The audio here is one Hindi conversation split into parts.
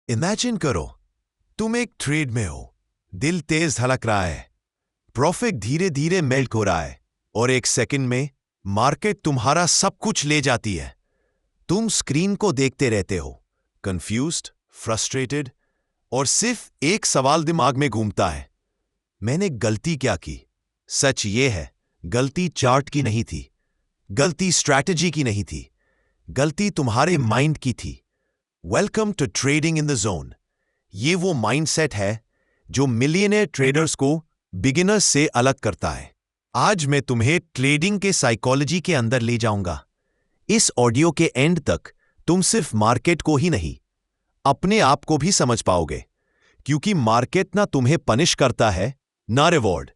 इमेजिन करो, तुम एक ट्रेड में हो, दिल तेज धड़क रहा है, प्रॉफिट धीरे धीरे मेल्ट हो रहा है और एक सेकंड में मार्केट तुम्हारा सब कुछ ले जाती है। तुम स्क्रीन को देखते रहते हो, कंफ्यूज्ड, फ्रस्ट्रेटेड, और सिर्फ एक सवाल दिमाग में घूमता है, मैंने गलती क्या की? सच ये है, गलती चार्ट की नहीं थी, गलती स्ट्रैटेजी की नहीं थी, गलती तुम्हारे माइंड की थी। Welcome to trading in the zone. ये वो माइंडसेट है जो मिलियनेयर ट्रेडर्स को बिगिनर्स से अलग करता है। आज मैं तुम्हें ट्रेडिंग के साइकोलॉजी के अंदर ले जाऊंगा। इस ऑडियो के एंड तक तुम सिर्फ मार्केट को ही नहीं, अपने आप को भी समझ पाओगे, क्योंकि मार्केट ना तुम्हें पनिश करता है, ना रिवॉर्ड।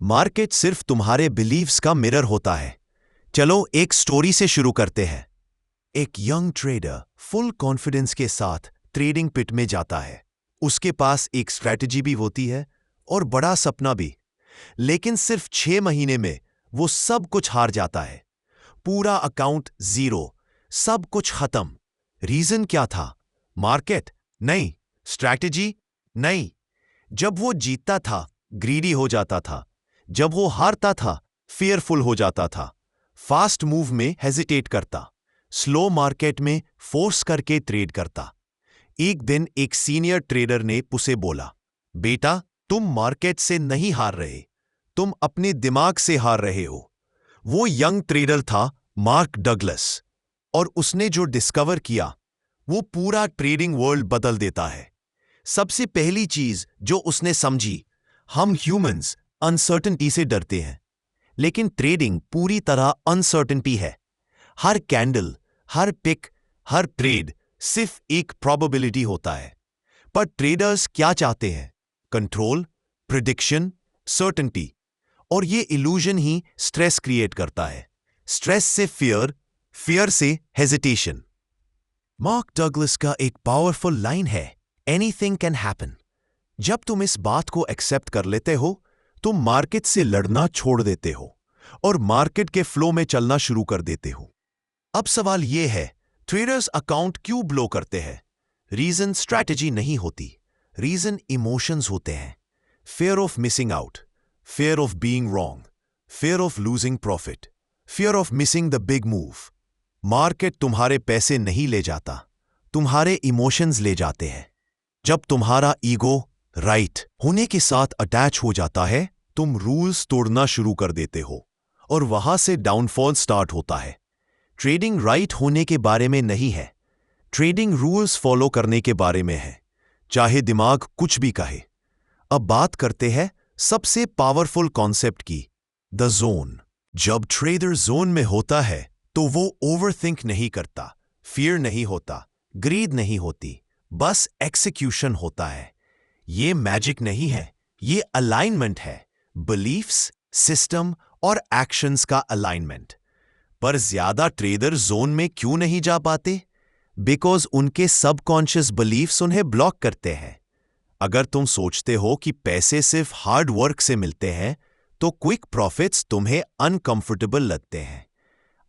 मार्केट सिर्फ तुम्हारे बिलीव्स का मिरर होता है। चलो एक स्टोरी से शुरू करते हैं। एक यंग ट्रेडर फुल कॉन्फिडेंस के साथ ट्रेडिंग पिट में जाता है। उसके पास एक स्ट्रैटेजी भी होती है और बड़ा सपना भी, लेकिन सिर्फ 6 महीने में वो सब कुछ हार जाता है। पूरा अकाउंट जीरो, सब कुछ खत्म। रीजन क्या था? मार्केट नहीं, स्ट्रैटेजी नहीं। जब वो जीतता था ग्रीडी हो जाता था, जब वो हारता था फियरफुल हो जाता था, फास्ट मूव में हेजिटेट करता, स्लो मार्केट में फोर्स करके ट्रेड करता। एक दिन एक सीनियर ट्रेडर ने उसे बोला, बेटा तुम मार्केट से नहीं हार रहे, तुम अपने दिमाग से हार रहे हो। वो यंग ट्रेडर था मार्क डगलस, और उसने जो डिस्कवर किया वो पूरा ट्रेडिंग वर्ल्ड बदल देता है। सबसे पहली चीज जो उसने समझी, हम ह्यूमंस अनसर्टेनिटी से डरते हैं, लेकिन ट्रेडिंग पूरी तरह अनसर्टेनिटी है। हर कैंडल, हर पिक, हर ट्रेड सिर्फ एक प्रोबेबिलिटी होता है। पर ट्रेडर्स क्या चाहते हैं? Control, prediction, certainty. और ये इल्यूजन ही स्ट्रेस क्रिएट करता है। स्ट्रेस से फियर, फियर से हेजिटेशन। मार्क डगलस का एक पावरफुल लाइन है, एनीथिंग कैन हैपन। जब तुम इस बात को एक्सेप्ट कर लेते हो, तुम मार्केट से लड़ना छोड़ देते हो और मार्केट के फ्लो में चलना शुरू कर देते हो। अब सवाल यह है, ट्रेडर्स अकाउंट क्यों ब्लो करते हैं? रीजन स्ट्रैटेजी नहीं होती, रीजन इमोशंस होते हैं। Fear of missing out, fear of being wrong, fear of losing profit, fear of missing the big move. Market तुम्हारे पैसे नहीं ले जाता, तुम्हारे इमोशंस ले जाते हैं। जब तुम्हारा ईगो राइट होने के साथ अटैच हो जाता है, तुम रूल्स तोड़ना शुरू कर देते हो और वहां से डाउनफॉल स्टार्ट होता है। ट्रेडिंग राइट होने के बारे में नहीं है, ट्रेडिंग रूल्स फॉलो करने के बारे में है, चाहे दिमाग कुछ भी कहे। अब बात करते हैं सबसे पावरफुल कॉन्सेप्ट की, द जोन। जब ट्रेडर जोन में होता है तो वो ओवरथिंक नहीं करता, फियर नहीं होता, ग्रीड नहीं होती, बस एक्सिक्यूशन होता है। ये मैजिक नहीं है, ये अलाइनमेंट है, बिलीफ्स, सिस्टम और एक्शंस का अलाइनमेंट। पर ज्यादा ट्रेडर जोन में क्यों नहीं जा पाते? बिकॉज उनके सबकॉन्शियस बिलीफ्स उन्हें ब्लॉक करते हैं। अगर तुम सोचते हो कि पैसे सिर्फ हार्ड वर्क से मिलते हैं, तो क्विक प्रॉफिट्स तुम्हें अनकंफर्टेबल लगते हैं।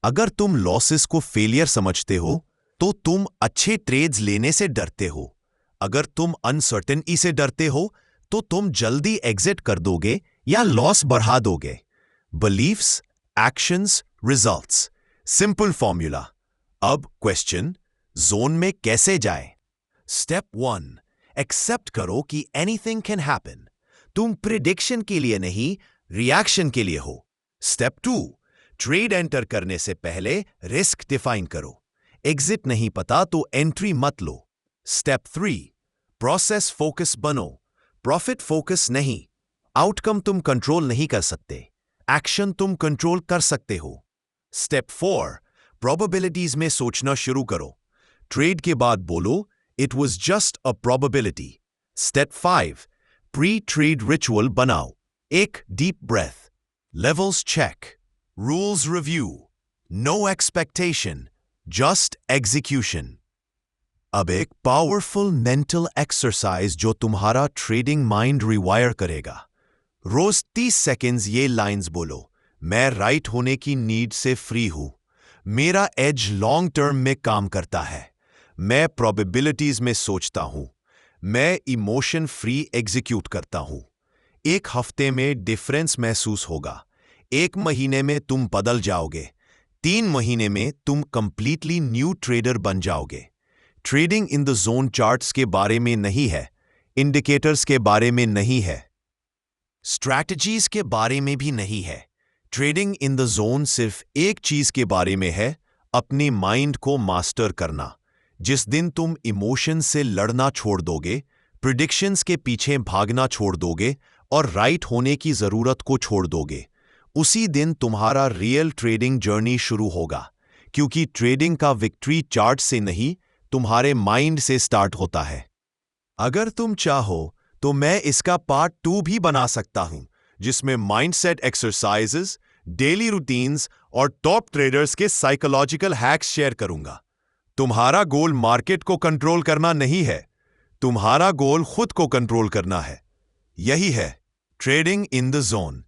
अगर तुम लॉसेस को फेलियर समझते हो, तो तुम अच्छे ट्रेड्स लेने से डरते हो। अगर तुम अनसर्टेनिटी से डरते हो, तो तुम जल्दी एग्जिट कर दोगे या लॉस बढ़ा दोगे। Beliefs, actions, results, simple formula. अब क्वेश्चन, जोन में कैसे जाए? स्टेप 1, एक्सेप्ट करो कि एनीथिंग कैन हैपन। तुम प्रिडिक्शन के लिए नहीं, रिएक्शन के लिए हो। स्टेप 2, ट्रेड एंटर करने से पहले रिस्क डिफाइन करो। एग्जिट नहीं पता तो एंट्री मत लो। स्टेप 3, प्रोसेस फोकस बनो, प्रॉफिट फोकस नहीं। आउटकम तुम कंट्रोल नहीं कर सकते, एक्शन तुम कंट्रोल कर सकते हो। स्टेप 4, प्रोबेबिलिटीज में सोचना शुरू करो। ट्रेड के बाद बोलो, It was just a probability. Step 5, pre-trade ritual बनाओ। एक deep breath, levels check, rules review, no expectation, just execution. अब एक powerful mental exercise जो तुम्हारा trading mind rewire करेगा। रोज 30 सेकेंड्स ये लाइंस बोलो, मैं राइट होने की नीड से फ्री हूं, मेरा एज लॉन्ग टर्म में काम करता है, मैं प्रोबेबिलिटीज में सोचता हूं, मैं इमोशन फ्री एग्जीक्यूट करता हूं। 1 हफ्ते में डिफरेंस महसूस होगा। 1 महीने में तुम बदल जाओगे। 3 महीने में तुम कंप्लीटली न्यू ट्रेडर बन जाओगे। Trading in the zone charts के बारे में नहीं है, इंडिकेटर्स के बारे में नहीं है, स्ट्रैटेजीज के बारे में भी नहीं है। ट्रेडिंग इन द जोन सिर्फ एक चीज के बारे में है, अपने माइंड को मास्टर करना। जिस दिन तुम इमोशन से लड़ना छोड़ दोगे, प्रिडिक्शंस के पीछे भागना छोड़ दोगे और राइट होने की जरूरत को छोड़ दोगे, उसी दिन तुम्हारा रियल ट्रेडिंग जर्नी शुरू होगा। क्योंकि ट्रेडिंग का विक्ट्री चार्ट से नहीं, तुम्हारे माइंड से स्टार्ट होता है। अगर तुम चाहो तो मैं इसका पार्ट 2 भी बना सकता हूं, जिसमें माइंडसेट एक्सरसाइजेस, डेली रूटीन्स और टॉप ट्रेडर्स के साइकोलॉजिकल हैक्स शेयर करूंगा। तुम्हारा गोल मार्केट को कंट्रोल करना नहीं है, तुम्हारा गोल खुद को कंट्रोल करना है। यही है ट्रेडिंग इन द जोन।